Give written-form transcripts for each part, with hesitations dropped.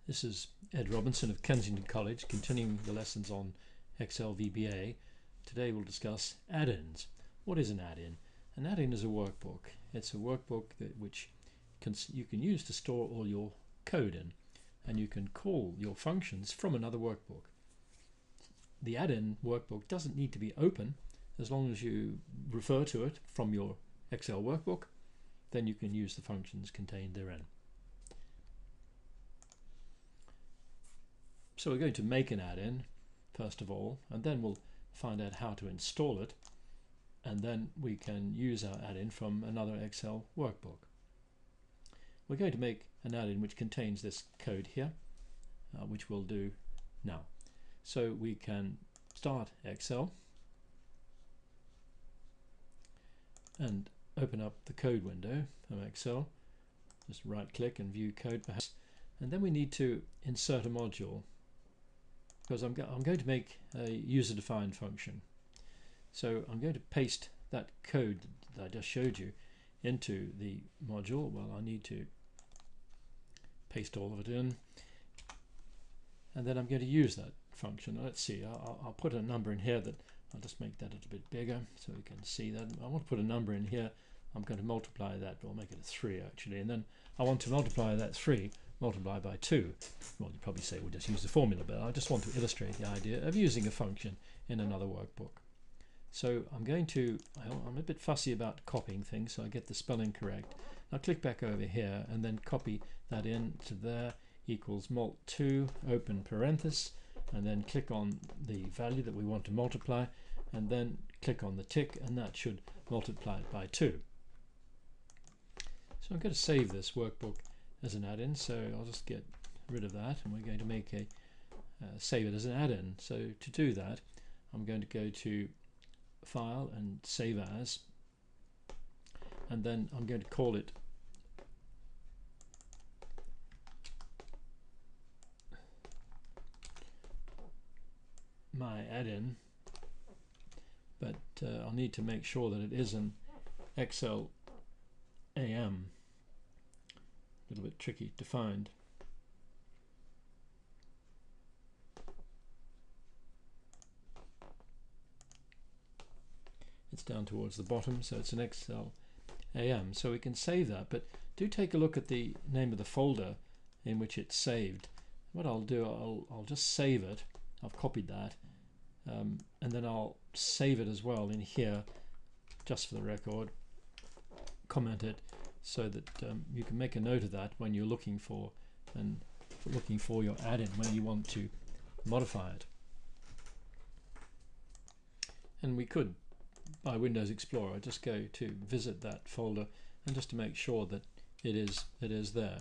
This is Ed Robinson of Kensington College, continuing the lessons on Excel VBA. Today we'll discuss add-ins. What is an add-in? An add-in is a workbook. It's a workbook which you can use to store all your code in, and you can call your functions from another workbook. The add-in workbook doesn't need to be open. As long as you refer to it from your Excel workbook, then you can use the functions contained therein. So we're going to make an add-in first of all, and then we'll find out how to install it, and then we can use our add-in from another Excel workbook. We're going to make an add-in which contains this code here, which we'll do now. So we can start Excel and open up the code window from Excel. Just right click and view code perhaps, and then we need to insert a module, because I'm going to make a user-defined function. So I'm going to paste that code that I just showed you into the module. Well, I need to paste all of it in, and then I'm going to use that function. Let's see, I'll put a number in here that I'll just make that a little bit bigger so we can see that. I want to put a number in here. I'm going to multiply that, or make it a 3 actually, and then I want to multiply that 3 multiplied by 2. Well, you'd probably say we'll just use the formula, but I just want to illustrate the idea of using a function in another workbook. So I'm a bit fussy about copying things, so I get the spelling correct. I'll click back over here and then copy that in to there, equals mult2 open parenthesis, and then click on the value that we want to multiply, and then click on the tick, and that should multiply it by 2. So I'm going to save this workbook as an add-in, so I'll just get rid of that, and we're going to make a save it as an add-in. So to do that, I'm going to go to File and Save As, and then I'm going to call it my add-in, but I'll need to make sure that it is an Excel AM. A little bit tricky to find. It's down towards the bottom, so it's an Excel AM. So we can save that, but do take a look at the name of the folder in which it's saved. What I'll do, I'll just save it. I've copied that, and then I'll save it as well in here, just for the record. Comment it so that you can make a note of that when you're looking for your add-in, when you want to modify it. And we could, by Windows Explorer, just go to visit that folder, and just to make sure that it is there.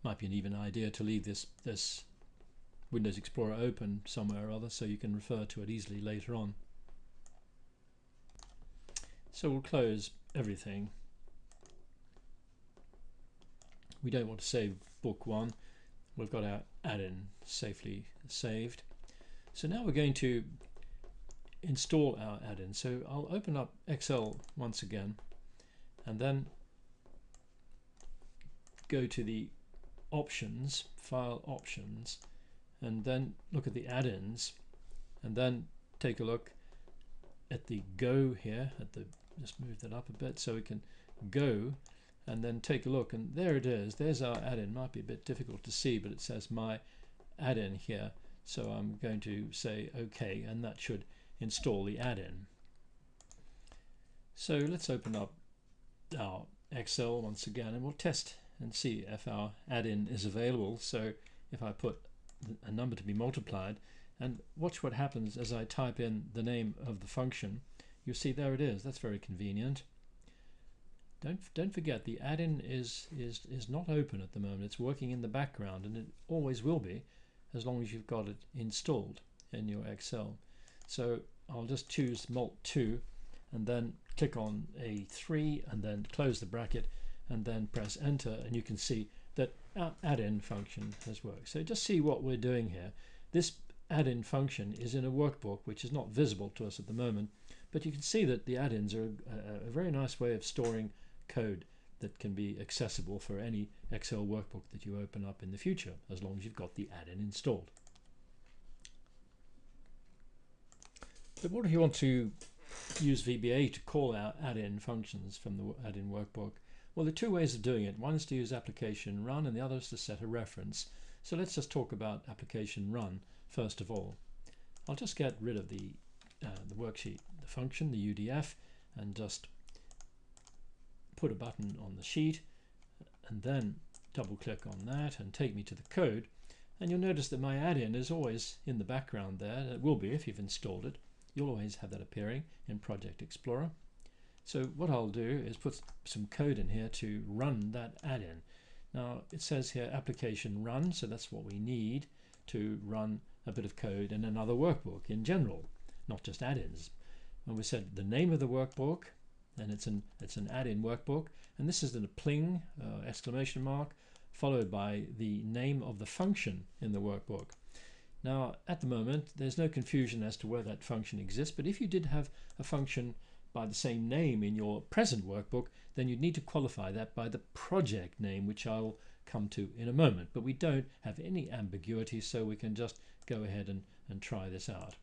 Might be an even idea to leave this Windows Explorer open somewhere or other, so you can refer to it easily later on. So we'll close everything. We don't want to save book 1. We've got our add-in safely saved. So now we're going to install our add-in. So I'll open up Excel once again, and then go to the options, file options, and then look at the add-ins, and then take a look at the go here, just move that up a bit so we can go, and then take a look, and there it is. There's our add-in. Might be a bit difficult to see, but it says my add-in here, so I'm going to say OK, and that should install the add-in. So let's open up our Excel once again, and we'll test and see if our add-in is available. So if I put a number to be multiplied, and watch what happens as I type in the name of the function, you see there it is. That's very convenient. Don't forget, the add-in is not open at the moment. It's working in the background, and it always will be as long as you've got it installed in your Excel. So I'll just choose mult2 and then click on a 3 and then close the bracket and then press enter, and you can see that our add-in function has worked. So just see what we're doing here. This add-in function is in a workbook which is not visible to us at the moment, but you can see that the add-ins are a very nice way of storing code that can be accessible for any Excel workbook that you open up in the future, as long as you've got the add-in installed. But what if you want to use VBA to call out add-in functions from the add-in workbook? Well, there are two ways of doing it. One is to use application run and the other is to set a reference. So let's just talk about application run first of all. I'll just get rid of the worksheet, the function, the UDF, and just put a button on the sheet and then double click on that and take me to the code, and you'll notice that my add-in is always in the background there. It will be if you've installed it. You'll always have that appearing in Project Explorer. So what I'll do is put some code in here to run that add-in. Now it says here application run, so that's what we need to run a bit of code in another workbook in general, not just add-ins. When we said the name of the workbook, and it's an add-in workbook, and this is the pling exclamation mark followed by the name of the function in the workbook. Now at the moment there's no confusion as to where that function exists, but if you did have a function by the same name in your present workbook, then you'd need to qualify that by the project name, which I'll come to in a moment. But we don't have any ambiguity, so we can just go ahead and try this out.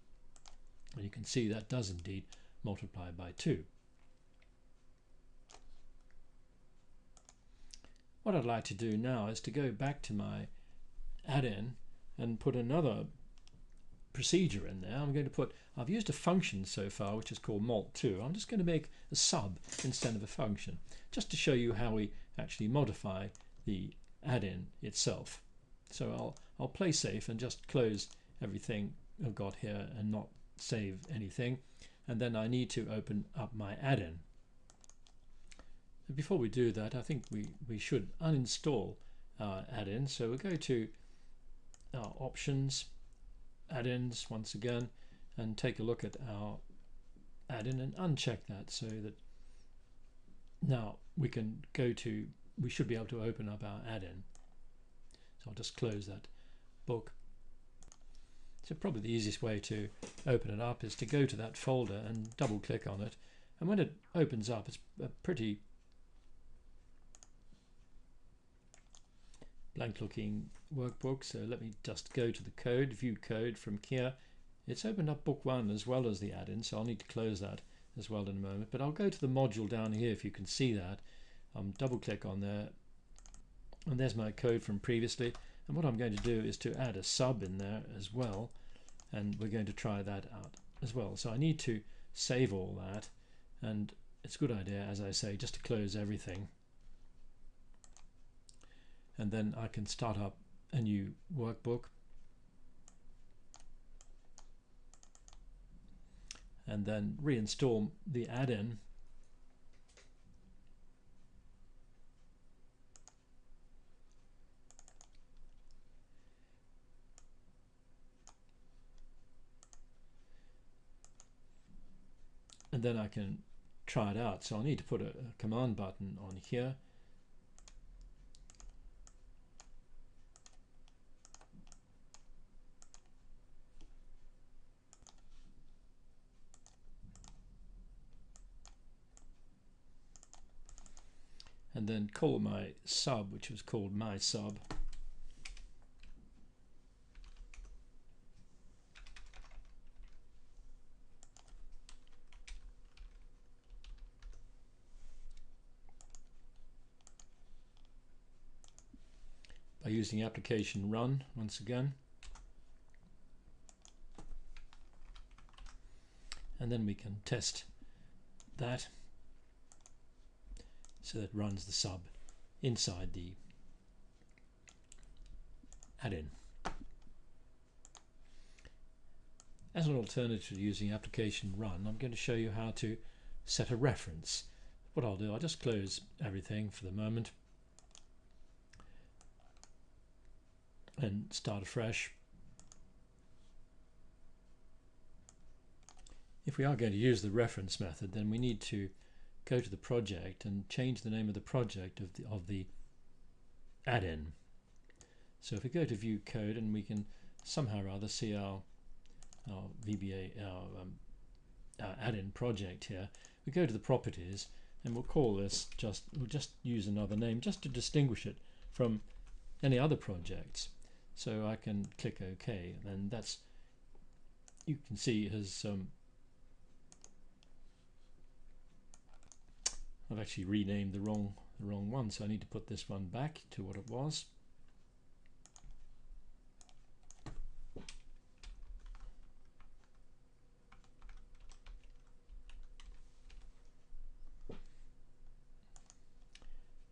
And you can see that does indeed multiply by 2. What I'd like to do now is to go back to my add-in and put another procedure in there. I'm going to put, I've used a function so far which is called mult2. I'm just going to make a sub instead of a function, just to show you how we actually modify the add-in itself. So I'll play safe and just close everything I've got here and not save anything, and then I need to open up my add-in. Before we do that, I think we should uninstall our add-in. So we'll go to our options, add-ins once again, and take a look at our add-in and uncheck that, so that now we can go to, we should be able to open up our add-in. So I'll just close that book. So probably the easiest way to open it up is to go to that folder and double click on it, and when it opens up it's a pretty blank looking workbook. So let me just go to the code, view code from here. It's opened up book 1 as well as the add-in, so I'll need to close that as well in a moment, but I'll go to the module down here if you can see that. Double click on there, and there's my code from previously, and what I'm going to do is to add a sub in there as well, and we're going to try that out as well. So I need to save all that, and it's a good idea, as I say, just to close everything, and then I can start up a new workbook and then reinstall the add-in. And then I can try it out. So I'll need to put a command button on here. And then call my sub, which was called my sub. By using application run once again. And then we can test that. So that runs the sub inside the add-in. As an alternative to using application run, I'm going to show you how to set a reference. What I'll do, I'll just close everything for the moment and start afresh. If we are going to use the reference method, then we need to go to the project and change the name of the project of the add-in. So if we go to view code, and we can somehow or other see our VBA, our add-in project here, we go to the properties and we'll call this we'll just use another name just to distinguish it from any other projects. So I can click OK, and that's, you can see has I've actually renamed the wrong one, so I need to put this one back to what it was.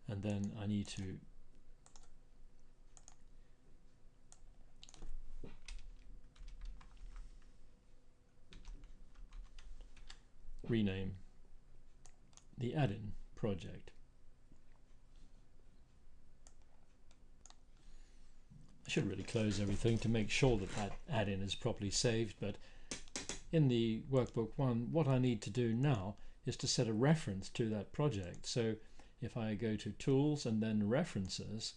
And then I need to rename the add-in project. I should really close everything to make sure that that add-in is properly saved, but in the workbook one, what I need to do now is to set a reference to that project. So if I go to Tools and then References,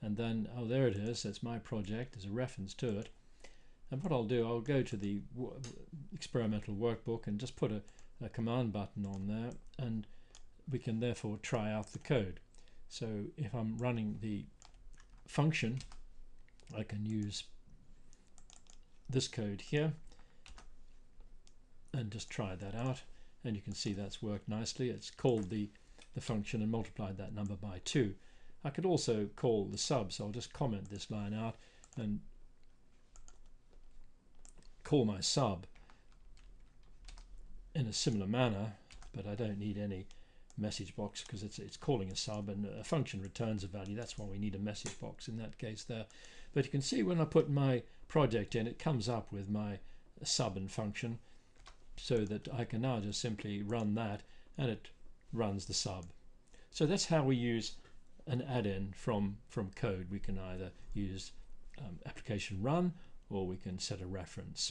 and then, oh, there it is, that's my project, there's a reference to it. And what I'll do, I'll go to the experimental workbook and just put a command button on there, and we can therefore try out the code. So if I'm running the function, I can use this code here and just try that out, and you can see that's worked nicely. It's called the function and multiplied that number by 2. I could also call the sub, so I'll just comment this line out and call my sub in a similar manner, but I don't need any message box because it's calling a sub, and a function returns a value. That's why we need a message box in that case there. But you can see when I put my project in, it comes up with my sub and function, so that I can now just simply run that and it runs the sub. So that's how we use an add-in from code. We can either use application run, or we can set a reference.